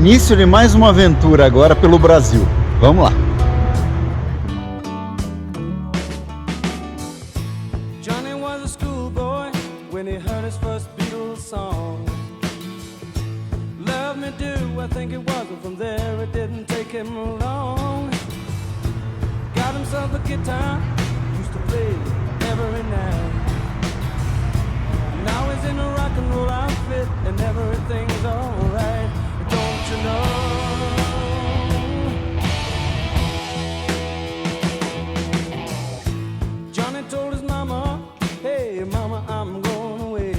Início de mais uma aventura agora pelo Brasil. Vamos lá. Johnny was a schoolboy when he heard his first Beatles song. Love me do, I think it was, and from there it didn't take him long. Got himself a guitar, used to play every night. Now he's in a rock and roll outfit and everything's alright. Don't you know? Johnny told his mama, hey mama, I'm going away.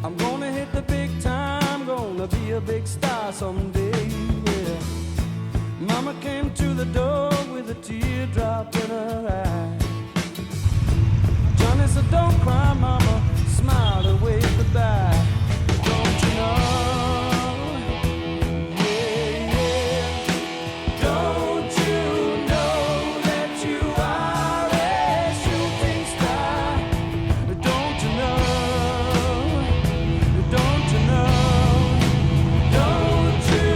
I'm gonna hit the big time, gonna be a big star someday, yeah. Mama came to the door with a teardrop in her eye. Johnny said, don't cry, mama, smile and wave goodbye. Don't you know? Yeah, yeah. Don't you know that you are a shooting star? Don't you know? Don't you know? Don't you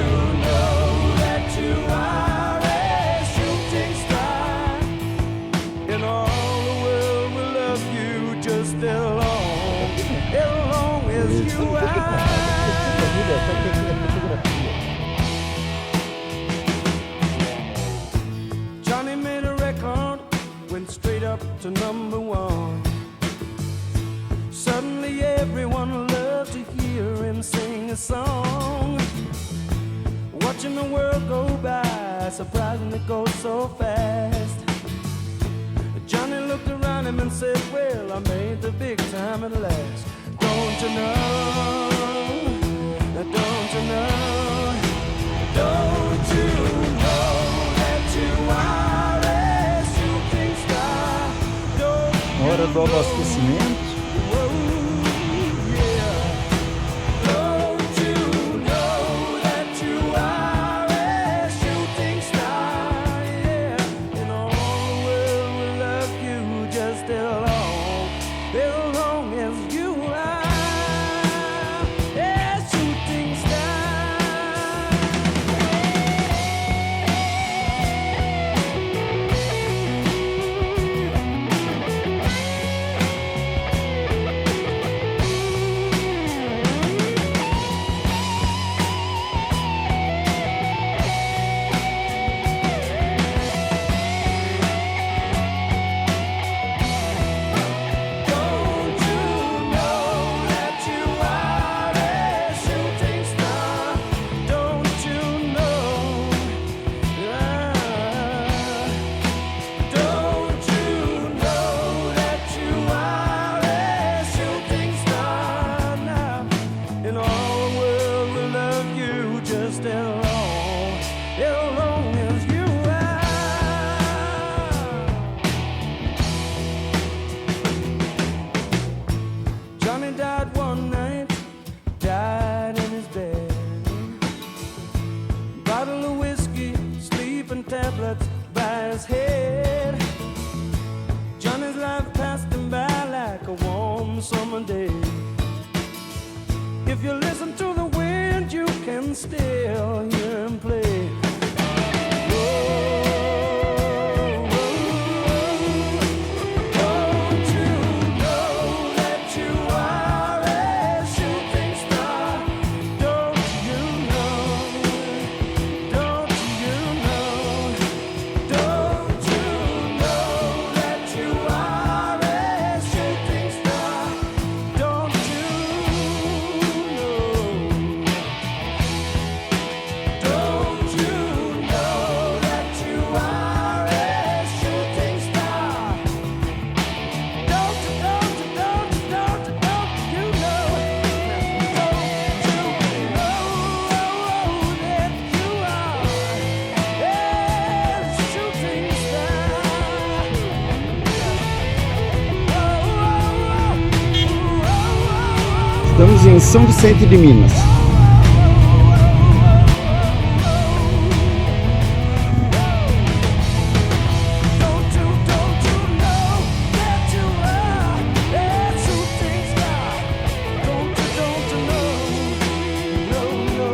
know that you are a shooting star? In all the world will love you just as long as you are. Johnny made a record, went straight up to number one. Suddenly everyone loved to hear him sing a song. Watching the world go by, surprising it goes so fast. Johnny looked around him and said, well, I made the big time at last. Don't you know? Don't you know? Don't you know that you are a shooting star? Hora do abastecimento. Don't you know that you are a shooting star? Yeah, and all the world will love you just as long as you are a shooting star. Don't you know that you are a shooting star? Don't you know? Don't you know that you are a shooting star now? And all the world will love you just as long as you are. Johnny died one night, died in his bed. Bottle of whiskey, sleeping tablets by his head. Johnny's life passed him by like a warm summer day. If you listen to the wind, you can still hear him play. Don't you know that you are a shooting star? Don't you know? Don't you know? Don't you know that you are a shooting star? Don't you know? Don't you know that you are a shooting star? Don't you know? Don't you know? Don't you know that you are a shooting star? Estamos em São Vicente de Minas. Don't you know that you are a shooting star? Don't you know? No, no.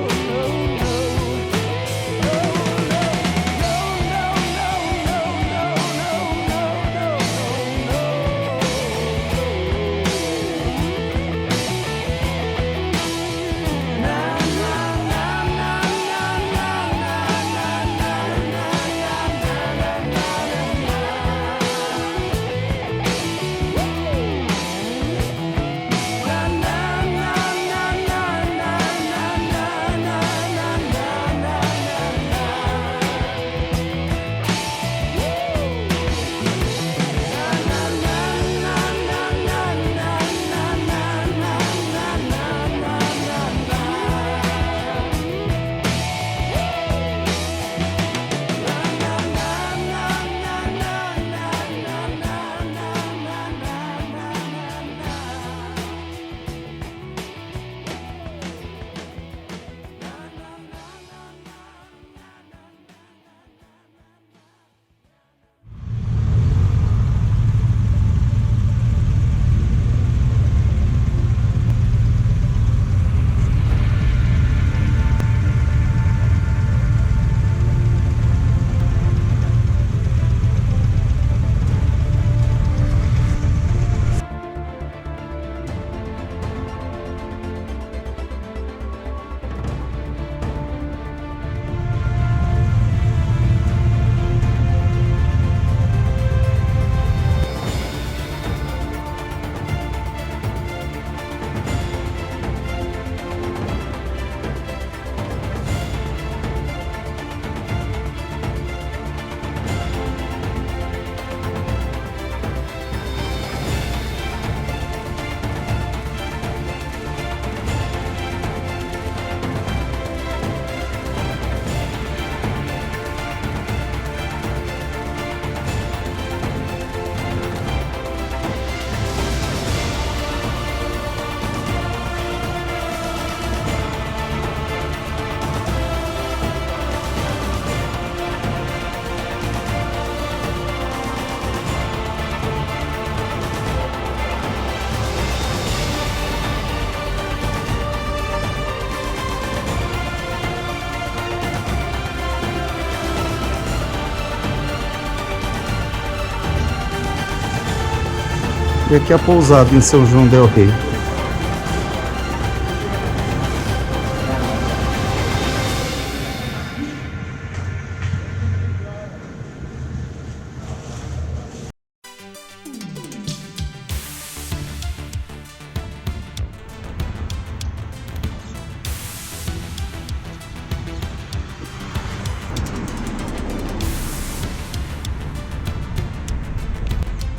E aqui é a pousada em São João del Rei.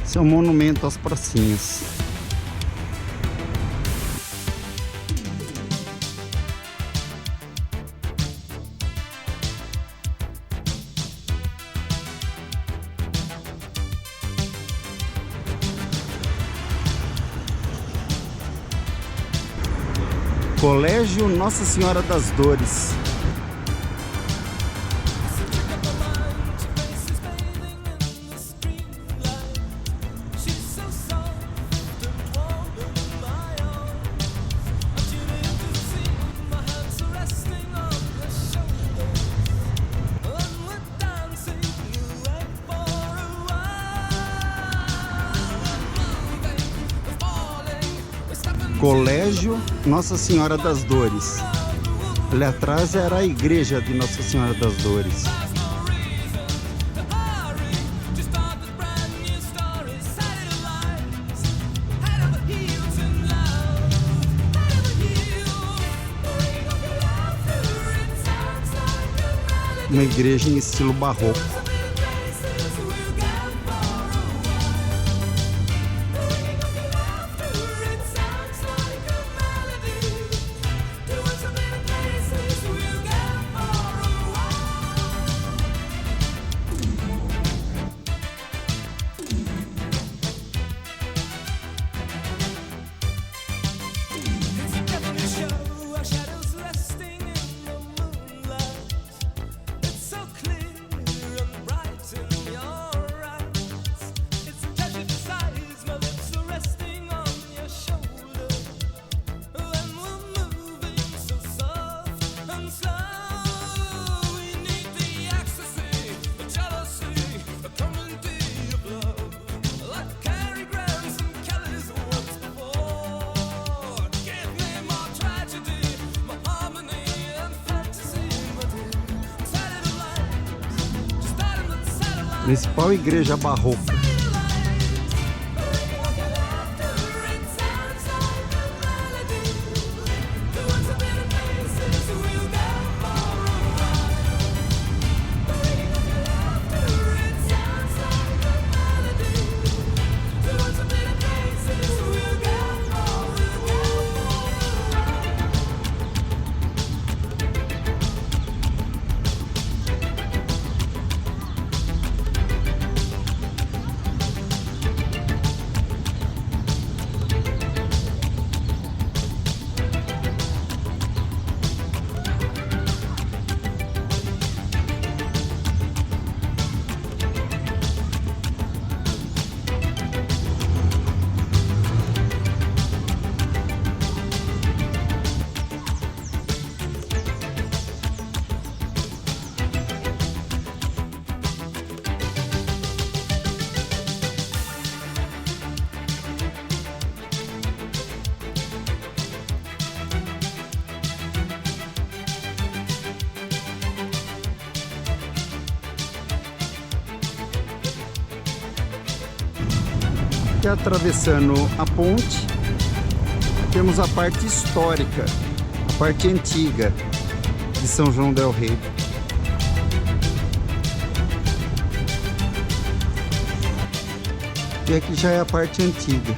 Esse é um monumento às pracinhas. Colégio Nossa Senhora das Dores. Colégio Nossa Senhora das Dores. Ali atrás era a igreja de Nossa Senhora das Dores. Uma igreja em estilo barroco. Principal igreja barroca. E atravessando a ponte, temos a parte histórica, a parte antiga de São João del Rei. E aqui já é a parte antiga.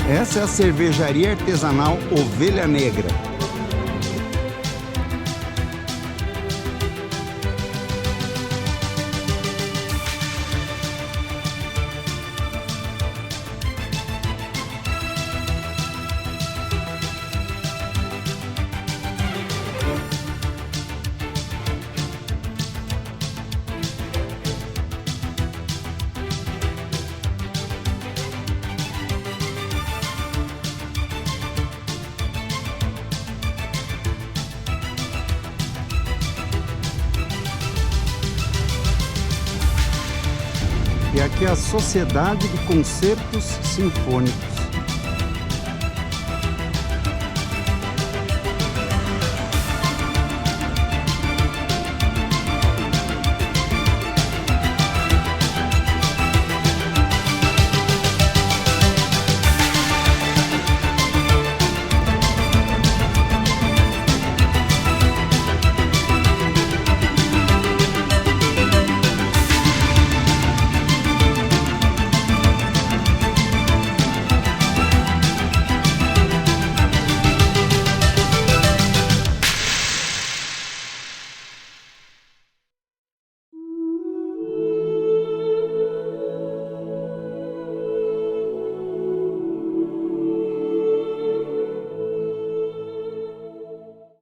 Essa é a cervejaria artesanal Ovelha Negra. E aqui é a Sociedade de Concertos Sinfônicos.